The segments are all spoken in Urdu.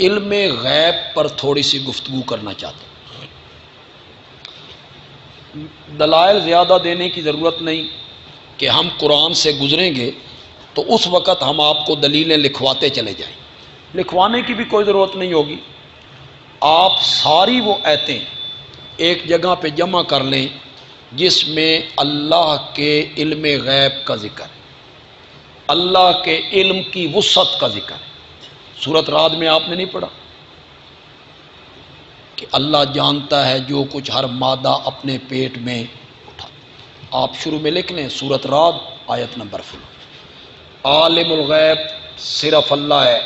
علم غیب پر تھوڑی سی گفتگو کرنا چاہتا ہوں۔ دلائل زیادہ دینے کی ضرورت نہیں کہ ہم قرآن سے گزریں گے تو اس وقت ہم آپ کو دلیلیں لکھواتے چلے جائیں، لکھوانے کی بھی کوئی ضرورت نہیں ہوگی۔ آپ ساری وہ آیتیں ایک جگہ پہ جمع کر لیں جس میں اللہ کے علم غیب کا ذکر ہے، اللہ کے علم کی وسعت کا ذکر ہے۔ سورۃ رعد میں آپ نے نہیں پڑھا کہ اللہ جانتا ہے جو کچھ ہر مادہ اپنے پیٹ میں اٹھا؟ آپ شروع میں لکھ لیں سورۃ رعد آیت نمبر 16، عالم الغیب صرف اللہ ہے،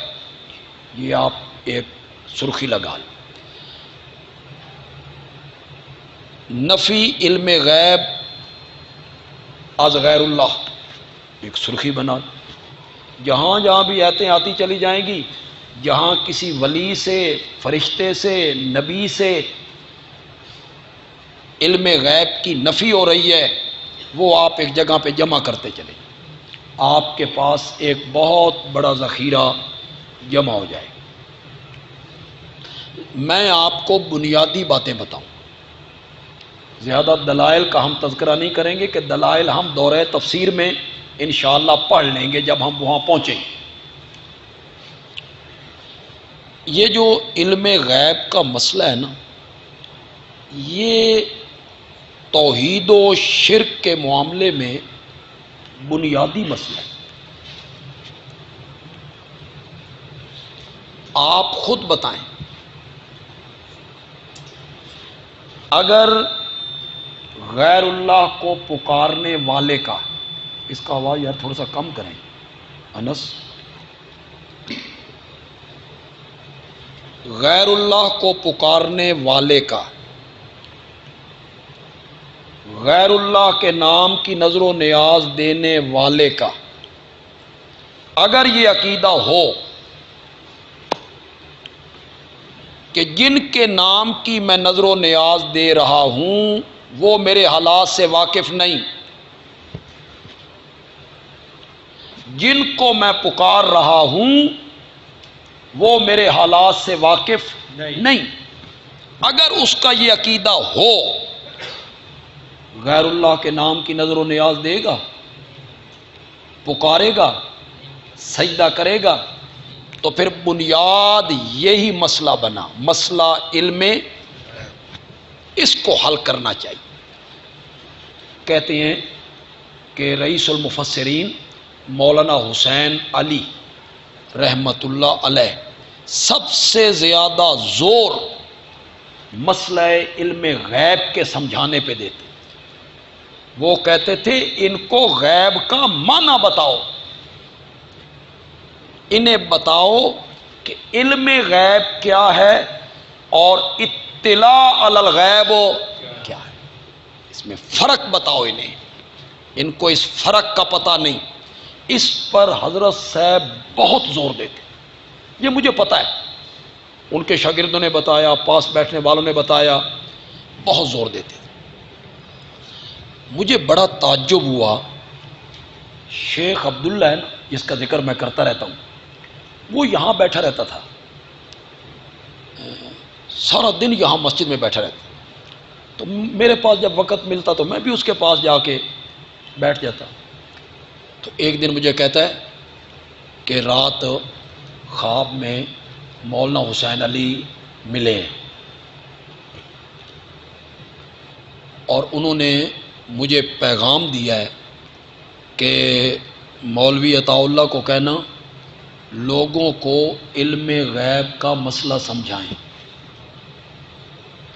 یہ آپ ایک سرخی لگا لیں۔ نفی علم غیب از غیر اللہ، ایک سرخی بنا لیں۔ جہاں جہاں بھی آیتیں آتی چلی جائیں گی، جہاں کسی ولی سے، فرشتے سے، نبی سے علم غیب کی نفی ہو رہی ہے، وہ آپ ایک جگہ پہ جمع کرتے چلیں، آپ کے پاس ایک بہت بڑا ذخیرہ جمع ہو جائے۔ میں آپ کو بنیادی باتیں بتاؤں، زیادہ دلائل کا ہم تذکرہ نہیں کریں گے کہ دلائل ہم دورہ تفسیر میں انشاءاللہ پڑھ لیں گے جب ہم وہاں پہنچیں گے۔ یہ جو علم غیب کا مسئلہ ہے نا، یہ توحید و شرک کے معاملے میں بنیادی مسئلہ ہے۔ آپ خود بتائیں، اگر غیر اللہ کو پکارنے والے کا، اس کا آواز یار تھوڑا سا کم کریں انس، غیر اللہ کو پکارنے والے کا، غیر اللہ کے نام کی نظر و نیاز دینے والے کا اگر یہ عقیدہ ہو کہ جن کے نام کی میں نظر و نیاز دے رہا ہوں وہ میرے حالات سے واقف نہیں، جن کو میں پکار رہا ہوں وہ میرے حالات سے واقف نہیں، اگر اس کا یہ عقیدہ ہو، غیر اللہ کے نام کی نظر و نیاز دے گا، پکارے گا، سجدہ کرے گا، تو پھر بنیاد یہی مسئلہ بنا، مسئلہ علم، اس کو حل کرنا چاہیے۔ کہتے ہیں کہ رئیس المفسرین مولانا حسین علی رحمت اللہ علیہ سب سے زیادہ زور مسئلہ علم غیب کے سمجھانے پہ دیتے۔ وہ کہتے تھے ان کو غیب کا معنی بتاؤ، انہیں بتاؤ کہ علم غیب کیا ہے اور اطلاع علی الغیب کیا ہے، اس میں فرق بتاؤ انہیں، ان کو اس فرق کا پتہ نہیں۔ اس پر حضرت صاحب بہت زور دیتے، یہ مجھے پتہ ہے، ان کے شاگردوں نے بتایا، پاس بیٹھنے والوں نے بتایا، بہت زور دیتے تھے۔ مجھے بڑا تعجب ہوا، شیخ عبداللہ ہے نا جس کا ذکر میں کرتا رہتا ہوں، وہ یہاں بیٹھا رہتا تھا، سارا دن یہاں مسجد میں بیٹھا رہتا، تو میرے پاس جب وقت ملتا تو میں بھی اس کے پاس جا کے بیٹھ جاتا۔ تو ایک دن مجھے کہتا ہے کہ رات خواب میں مولانا حسین علی ملے ہیں اور انہوں نے مجھے پیغام دیا ہے کہ مولوی عطا اللہ کو کہنا لوگوں کو علم غیب کا مسئلہ سمجھائیں۔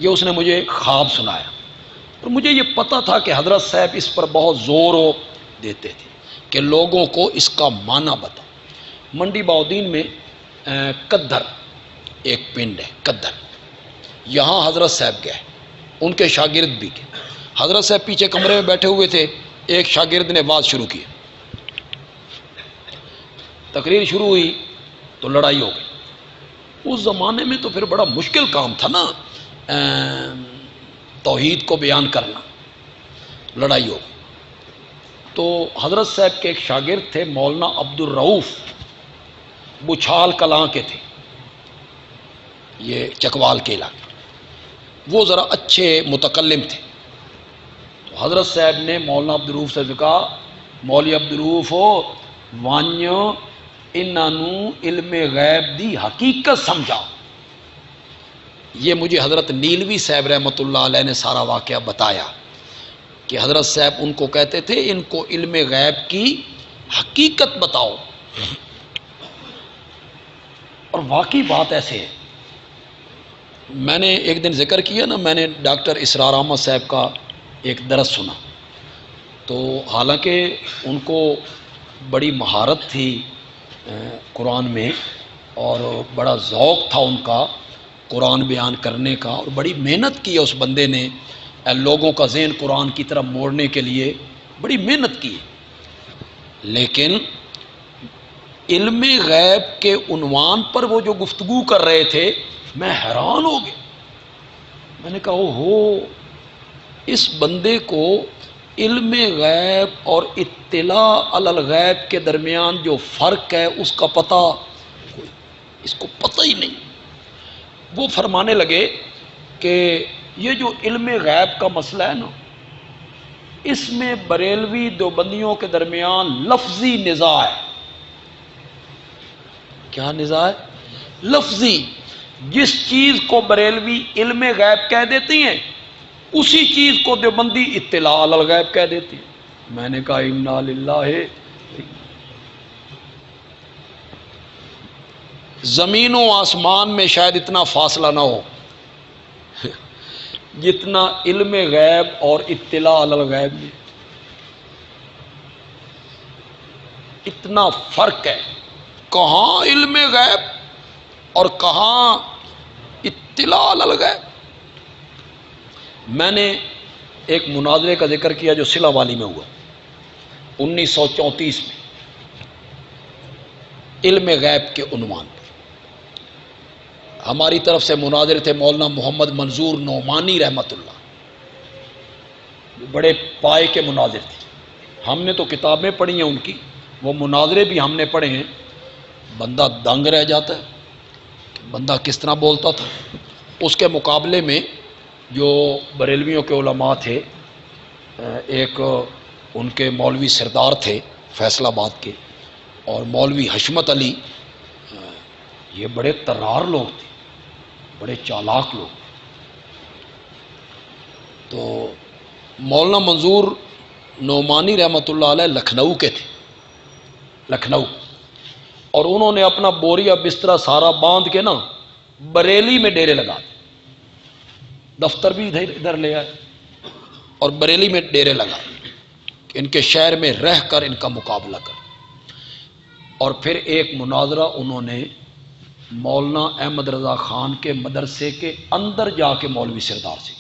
یہ اس نے مجھے خواب سنایا، اور مجھے یہ پتہ تھا کہ حضرت صاحب اس پر بہت زور دیتے تھے کہ لوگوں کو اس کا معنی بتا۔ منڈی باؤدین میں قدر ایک پنڈ ہے، قدر، یہاں حضرت صاحب گئے، ان کے شاگرد بھی گئے۔ حضرت صاحب پیچھے کمرے میں بیٹھے ہوئے تھے، ایک شاگرد نے بات شروع کی، تقریر شروع ہوئی تو لڑائی ہو گئی۔ اس زمانے میں تو پھر بڑا مشکل کام تھا نا توحید کو بیان کرنا، لڑائی ہو گئی۔ تو حضرت صاحب کے ایک شاگرد تھے مولانا عبد الرؤف، بچھال کلاں کے تھے، یہ چکوال کے علاقے، وہ ذرا اچھے متکلم تھے. تو حضرت صاحب نے مولانا عبدالروف سے کہا، مولوی عبدالروف وانیو انہاں نوں علم غیب دی حقیقت سمجھا. یہ مجھے حضرت نیلوی صاحب رحمۃ اللہ علیہ نے سارا واقعہ بتایا کہ حضرت صاحب ان کو کہتے تھے ان کو علم غیب کی حقیقت بتاؤ. اور واقعی بات ایسے ہے. میں نے ایک دن ذکر کیا نا، میں نے ڈاکٹر اسرار احمد صاحب کا ایک درس سنا، تو حالانکہ ان کو بڑی مہارت تھی قرآن میں اور بڑا ذوق تھا ان کا قرآن بیان کرنے کا، اور بڑی محنت کی ہے اس بندے نے لوگوں کا ذہن قرآن کی طرف موڑنے کے لیے، بڑی محنت کی ہے. لیکن علم غیب کے عنوان پر وہ جو گفتگو کر رہے تھے، میں حیران ہو گیا. میں نے کہا اوہو، اس بندے کو علم غیب اور اطلاع علی الغیب کے درمیان جو فرق ہے اس کا پتہ، اس کو پتہ ہی نہیں. وہ فرمانے لگے کہ یہ جو علم غیب کا مسئلہ ہے نا، اس میں بریلوی دیوبندیوں کے درمیان لفظی نزاع ہے. کیا نزاع ہے؟ لفظی. جس چیز کو بریلوی علم غیب کہہ دیتی ہیں اسی چیز کو دیوبندی اطلاع علی الغیب کہہ دیتی ہیں. میں نے کہا انا للہ. زمین و آسمان میں شاید اتنا فاصلہ نہ ہو جتنا علم غیب اور اطلاع علی الغیب میں. اتنا فرق ہے، کہاں علم غیب اور کہاں اطلاع علی الغیب. میں نے ایک مناظرے کا ذکر کیا جو سلا والی میں ہوا 1934 میں، علم غیب کے عنوان پر. ہماری طرف سے مناظر تھے مولانا محمد منظور نعمانی رحمۃ اللہ، بڑے پائے کے مناظر تھے. ہم نے تو کتابیں پڑھی ہیں ان کی، وہ مناظرے بھی ہم نے پڑھے ہیں. بندہ دنگ رہ جاتا ہے کہ بندہ کس طرح بولتا تھا. اس کے مقابلے میں جو بریلویوں کے علماء تھے، ایک ان کے مولوی سردار تھے فیصل آباد کے، اور مولوی حشمت علی، یہ بڑے طرار لوگ تھے، بڑے چالاک لوگ. تو مولانا منظور نعمانی رحمۃ اللہ علیہ لکھنؤ کے تھے، لکھنؤ. اور انہوں نے اپنا بوریا بسترا سارا باندھ کے نا بریلی میں ڈیرے لگا دیے. دفتر بھی ادھر لے آئے اور بریلی میں ڈیرے لگا کہ ان کے شہر میں رہ کر ان کا مقابلہ کر. اور پھر ایک مناظرہ انہوں نے مولانا احمد رضا خان کے مدرسے کے اندر جا کے مولوی سردار سے.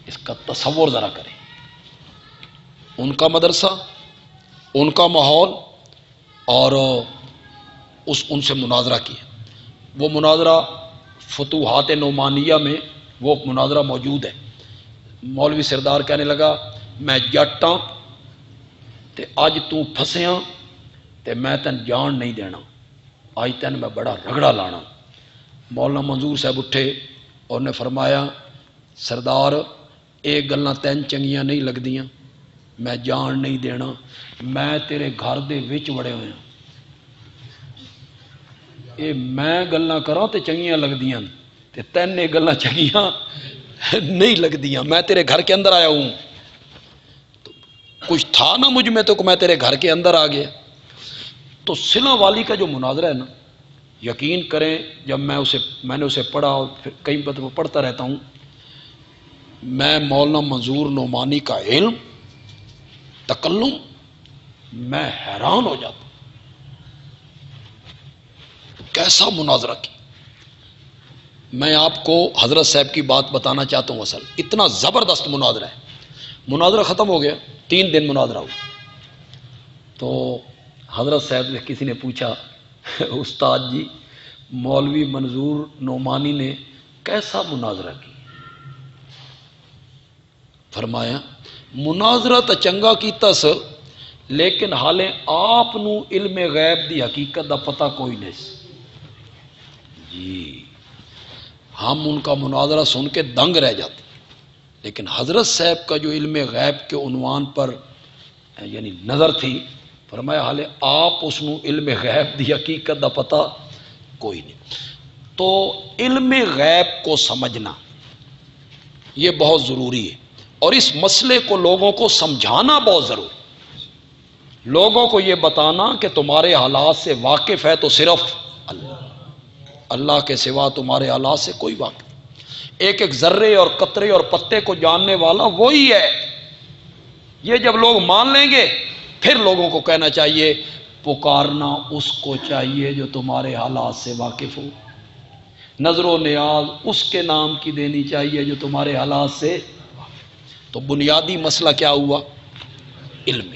اس کا تصور ذرا کریں، ان کا مدرسہ، ان کا ماحول، اور ان سے مناظرہ کیا. وہ مناظرہ فتوحات نعمانیہ میں وہ مناظرہ موجود ہے. مولوی سردار کہنے لگا میں جٹ ہاں تے اج تو پھسیاں تے میں تین جان نہیں دینا، آج تین میں بڑا رگڑا لانا. مولانا منظور صاحب اٹھے اور نے فرمایا سردار ایک گلاں تین چنگیاں نہیں لگدیاں، میں جان نہیں دینا، میں تیرے گھر دے وچ وڑے ہوئے ہاں، اے میں گلاں کراں تے چنگیاں لگدیاں تے تین یہ گلاں چنگیاں نہیں لگدیاں، میں تیرے گھر کے اندر آیا ہوں. تو کچھ تھا نا مجھ میں تو کہ میں تیرے گھر کے اندر آ گیا. تو سلا والی کا جو مناظرہ ہے نا، یقین کریں جب میں نے اسے پڑھا اور پھر کئی دفعہ پڑھتا رہتا ہوں، میں مولانا منظور نعمانی کا علم، تکلم، میں حیران ہو جاتا. کیسا مناظرہ کی. میں آپ کو حضرت صاحب کی بات بتانا چاہتا ہوں. اصل اتنا زبردست مناظرہ ہے. مناظرہ ختم ہو گیا، 3 دن مناظرہ ہوا. تو حضرت صاحب سے کسی نے پوچھا استاد جی مولوی منظور نعمانی نے کیسا مناظرہ کی؟ فرمایا مناظرہ تو چنگا کیتا س، لیکن حالے آپ نو علم غیب دی حقیقت دا پتہ کوئی نہیں. جی ہم ان کا مناظرہ سن کے دنگ رہ جاتے، لیکن حضرت صاحب کا جو علم غیب کے عنوان پر یعنی نظر تھی، فرمایا حالے آپ اس نو علم غیب دی حقیقت دا پتہ کوئی نہیں۔ تو علم غیب کو سمجھنا یہ بہت ضروری ہے، اور اس مسئلے کو لوگوں کو سمجھانا بہت ضروری، لوگوں کو یہ بتانا کہ تمہارے حالات سے واقف ہے تو صرف اللہ، اللہ کے سوا تمہارے حالات سے کوئی واقف، ایک ایک ذرے اور قطرے اور پتے کو جاننے والا وہی ہے۔ یہ جب لوگ مان لیں گے پھر لوگوں کو کہنا چاہیے پکارنا اس کو چاہیے جو تمہارے حالات سے واقف ہو، نظر و نیاز اس کے نام کی دینی چاہیے جو تمہارے حالات سے۔ تو بنیادی مسئلہ کیا ہوا؟ علم۔